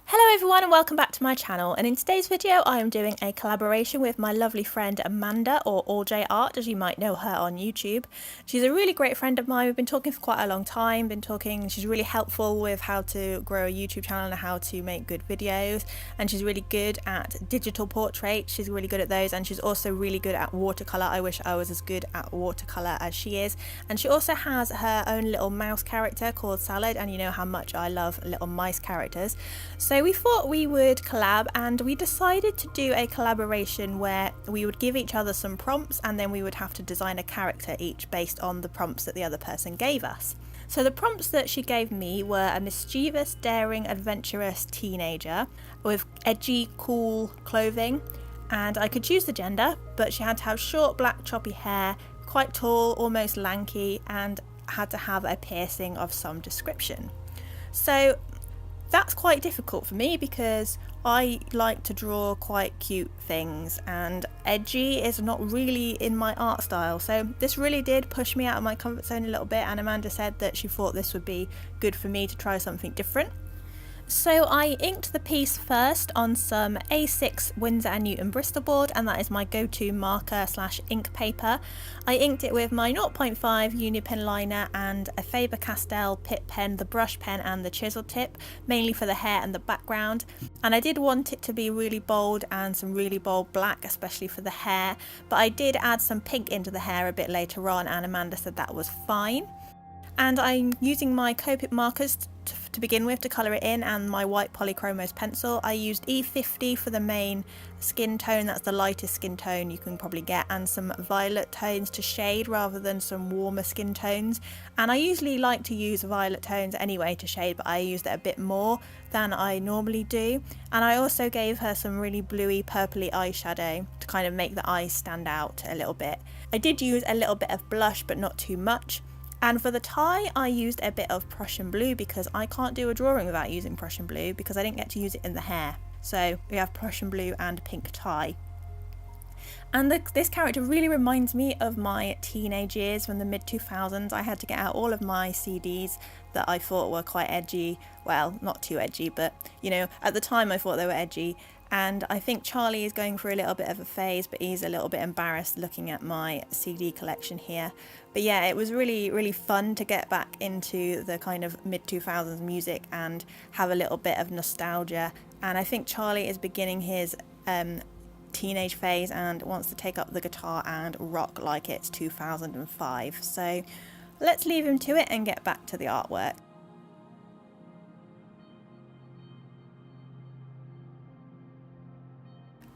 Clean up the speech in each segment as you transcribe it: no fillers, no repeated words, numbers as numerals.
Hello everyone and welcome back to my channel, and in today's video I am doing a collaboration with my lovely friend Amanda, or ALLJArt as you might know her on YouTube. She's a really great friend of mine. We've been talking for quite a long time, she's really helpful with how to grow a YouTube channel and how to make good videos, and she's really good at digital portraits. She's really good at those, and she's also really good at watercolour. I wish I was as good at watercolour as she is. And she also has her own little mouse character called Salad, and you know how much I love little mice characters. So we thought we would collab, and we decided to do a collaboration where we would give each other some prompts and then we would have to design a character each based on the prompts that the other person gave us. So the prompts that she gave me were a mischievous, daring, adventurous teenager with edgy, cool clothing, and I could choose the gender, but she had to have short, black, choppy hair, quite tall, almost lanky, and had to have a piercing of some description. So that's quite difficult for me because I like to draw quite cute things, and edgy is not really in my art style, so this really did push me out of my comfort zone a little bit, and Amanda said that she thought this would be good for me to try something different. So I inked the piece first on some A6 Winsor & Newton Bristol board, and that is my go-to marker / ink paper. I inked it with my 0.5 uni pen liner and a Faber-Castell Pitt pen, the brush pen and the chisel tip, mainly for the hair and the background. And I did want it to be really bold and some really bold black, especially for the hair, but I did add some pink into the hair a bit later on, and Amanda said that was fine. And I'm using my Copic markers to begin with to colour it in, and my white polychromos pencil. I used E50 for the main skin tone, that's the lightest skin tone you can probably get, and some violet tones to shade rather than some warmer skin tones. And I usually like to use violet tones anyway to shade, but I used it a bit more than I normally do. And I also gave her some really bluey purpley eyeshadow to kind of make the eyes stand out a little bit. I did use a little bit of blush, but not too much. And for the tie, I used a bit of Prussian blue because I can't do a drawing without using Prussian blue because I didn't get to use it in the hair. So we have Prussian blue and pink tie. And this character really reminds me of my teenage years from the mid-2000s. I had to get out all of my CDs that I thought were quite edgy. Well, not too edgy, but you know, at the time I thought they were edgy. And I think Charlie is going through a little bit of a phase, but he's a little bit embarrassed looking at my CD collection here. But yeah, it was really, really fun to get back into the kind of mid-2000s music and have a little bit of nostalgia. And I think Charlie is beginning his teenage phase and wants to take up the guitar and rock like it's 2005. So let's leave him to it and get back to the artwork.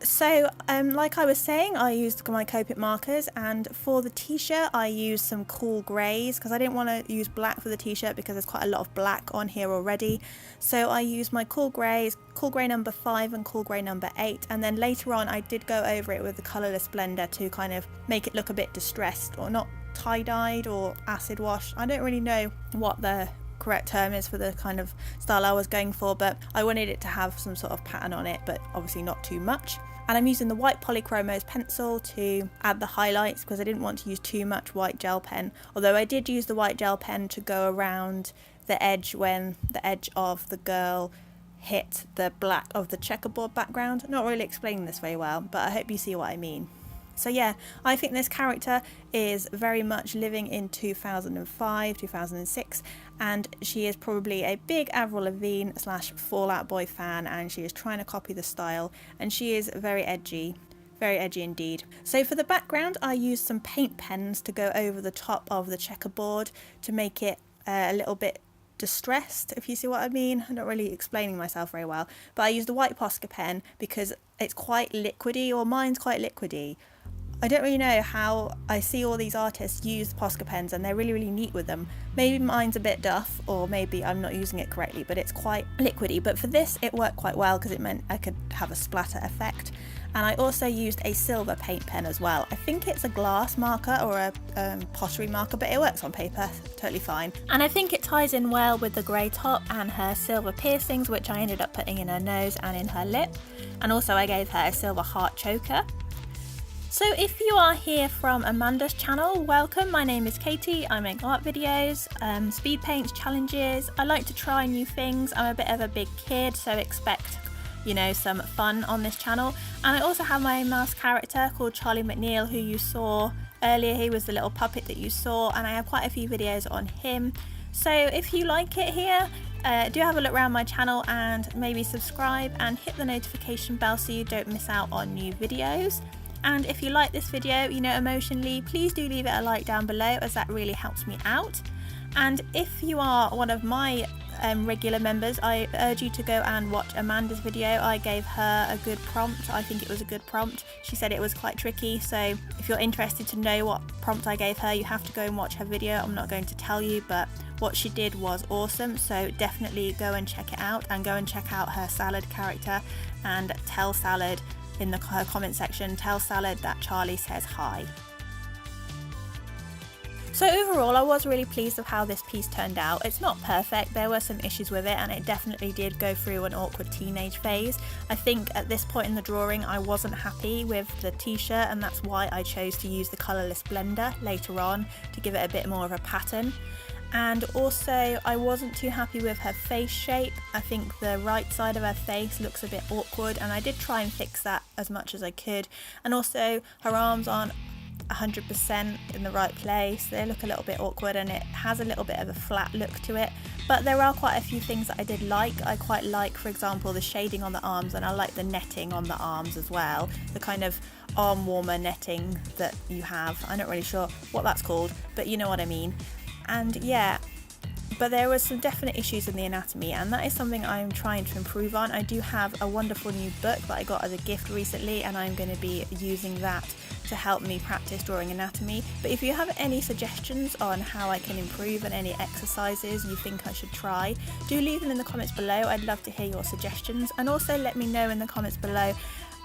So like I was saying, I used my Copic markers, and for the t-shirt I used some cool greys because I didn't want to use black for the t-shirt because there's quite a lot of black on here already. So I used my cool greys, cool grey number 5 and cool grey number 8, and then later on I did go over it with the colourless blender to kind of make it look a bit distressed, or not tie-dyed or acid wash. I don't really know what the correct term is for the kind of style I was going for, but I wanted it to have some sort of pattern on it, but obviously not too much. And I'm using the white polychromos pencil to add the highlights because I didn't want to use too much white gel pen, although I did use the white gel pen to go around the edge when the edge of the girl hit the black of the checkerboard background. Not really explaining this very well, but I hope you see what I mean. So yeah, I think this character is very much living in 2005, 2006, and she is probably a big Avril Lavigne / Fall Out Boy fan, and she is trying to copy the style, and she is very edgy indeed. So for the background I used some paint pens to go over the top of the checkerboard to make it a little bit distressed, if you see what I mean. I'm not really explaining myself very well, but I used a white Posca pen because it's quite liquidy, or mine's quite liquidy. I don't really know how I see all these artists use Posca pens and they're really, really neat with them. Maybe mine's a bit duff, or maybe I'm not using it correctly, but it's quite liquidy. But for this it worked quite well because it meant I could have a splatter effect. And I also used a silver paint pen as well. I think it's a glass marker or a pottery marker, but it works on paper totally fine. And I think it ties in well with the grey top and her silver piercings, which I ended up putting in her nose and in her lip. And also I gave her a silver heart choker. So if you are here from Amanda's channel, welcome. My name is Katie. I make art videos, speed paints, challenges. I like to try new things. I'm a bit of a big kid, so expect, you know, some fun on this channel. And I also have my mouse character called Charlie McNeil, who you saw earlier. He was the little puppet that you saw, and I have quite a few videos on him. So if you like it here, do have a look around my channel and maybe subscribe and hit the notification bell so you don't miss out on new videos. And if you like this video, you know, emotionally, please do leave it a like down below, as that really helps me out. And if you are one of my regular members, I urge you to go and watch Amanda's video. I gave her a good prompt. I think it was a good prompt. She said it was quite tricky, so if you're interested to know what prompt I gave her, you have to go and watch her video. I'm not going to tell you, but what she did was awesome, so definitely go and check it out, and go and check out her salad character and tell Salad in her comment section, tell Salad that Charlie says hi. So overall, I was really pleased with how this piece turned out. It's not perfect, there were some issues with it, and it definitely did go through an awkward teenage phase. I think at this point in the drawing I wasn't happy with the t-shirt, and that's why I chose to use the colourless blender later on to give it a bit more of a pattern. And also I wasn't too happy with her face shape. I think the right side of her face looks a bit awkward, and I did try and fix that as much as I could. And also her arms aren't 100% in the right place, they look a little bit awkward, and it has a little bit of a flat look to it. But there are quite a few things that I did like. I quite like, for example, the shading on the arms, and I like the netting on the arms as well, the kind of arm warmer netting that you have. I'm not really sure what that's called, but you know what I mean. And yeah, but there were some definite issues in the anatomy, and that is something I'm trying to improve on. I do have a wonderful new book that I got as a gift recently, and I'm going to be using that to help me practice drawing anatomy. But if you have any suggestions on how I can improve and any exercises you think I should try, do leave them in the comments below. I'd love to hear your suggestions, and also let me know in the comments below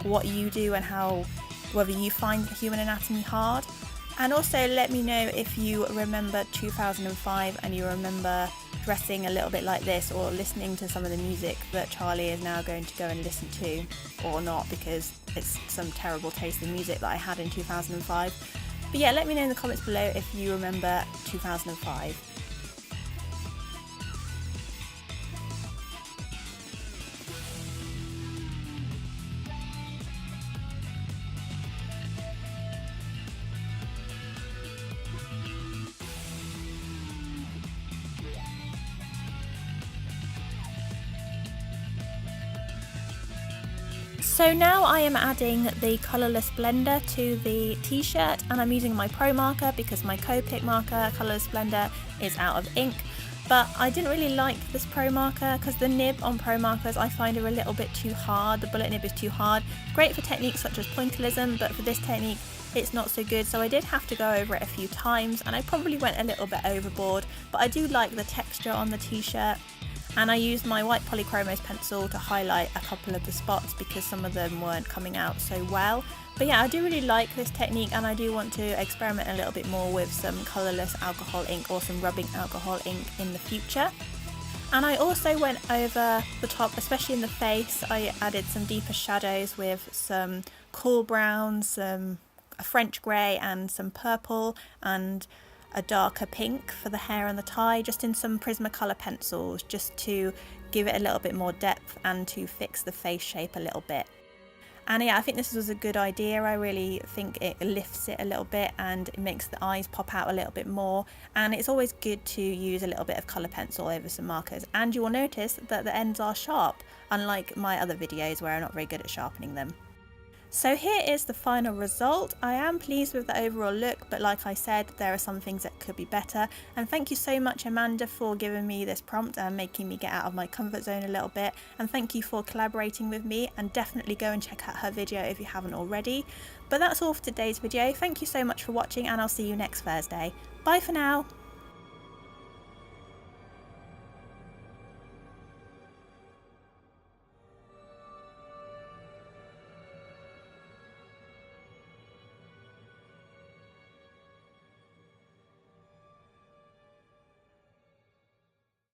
what you do and whether you find human anatomy hard. And also let me know if you remember 2005 and you remember dressing a little bit like this, or listening to some of the music that Charlie is now going to go and listen to, or not, because it's some terrible taste in music that I had in 2005. But yeah, let me know in the comments below if you remember 2005. So now I am adding the colourless blender to the t-shirt, and I'm using my Pro marker because my Copic marker colourless blender is out of ink. But I didn't really like this Pro marker because the nib on Pro markers I find are a little bit too hard. The bullet nib is too hard. Great for techniques such as pointillism, but for this technique it's not so good, so I did have to go over it a few times, and I probably went a little bit overboard. But I do like the texture on the t-shirt. And I used my white polychromos pencil to highlight a couple of the spots because some of them weren't coming out so well. But yeah, I do really like this technique, and I do want to experiment a little bit more with some colourless alcohol ink or some rubbing alcohol ink in the future. And I also went over the top, especially in the face. I added some deeper shadows with some cool browns, a French grey and some purple, and a darker pink for the hair and the tie, just in some Prismacolor pencils, just to give it a little bit more depth and to fix the face shape a little bit. And yeah, I think this was a good idea. I really think it lifts it a little bit and it makes the eyes pop out a little bit more. And it's always good to use a little bit of colour pencil over some markers, and you will notice that the ends are sharp, unlike my other videos where I'm not very good at sharpening them. So here is the final result. I am pleased with the overall look, but like I said, there are some things that could be better. And thank you so much, Amanda, for giving me this prompt and making me get out of my comfort zone a little bit. And thank you for collaborating with me, and definitely go and check out her video if you haven't already. But that's all for today's video. Thank you so much for watching, and I'll see you next Thursday. Bye for now.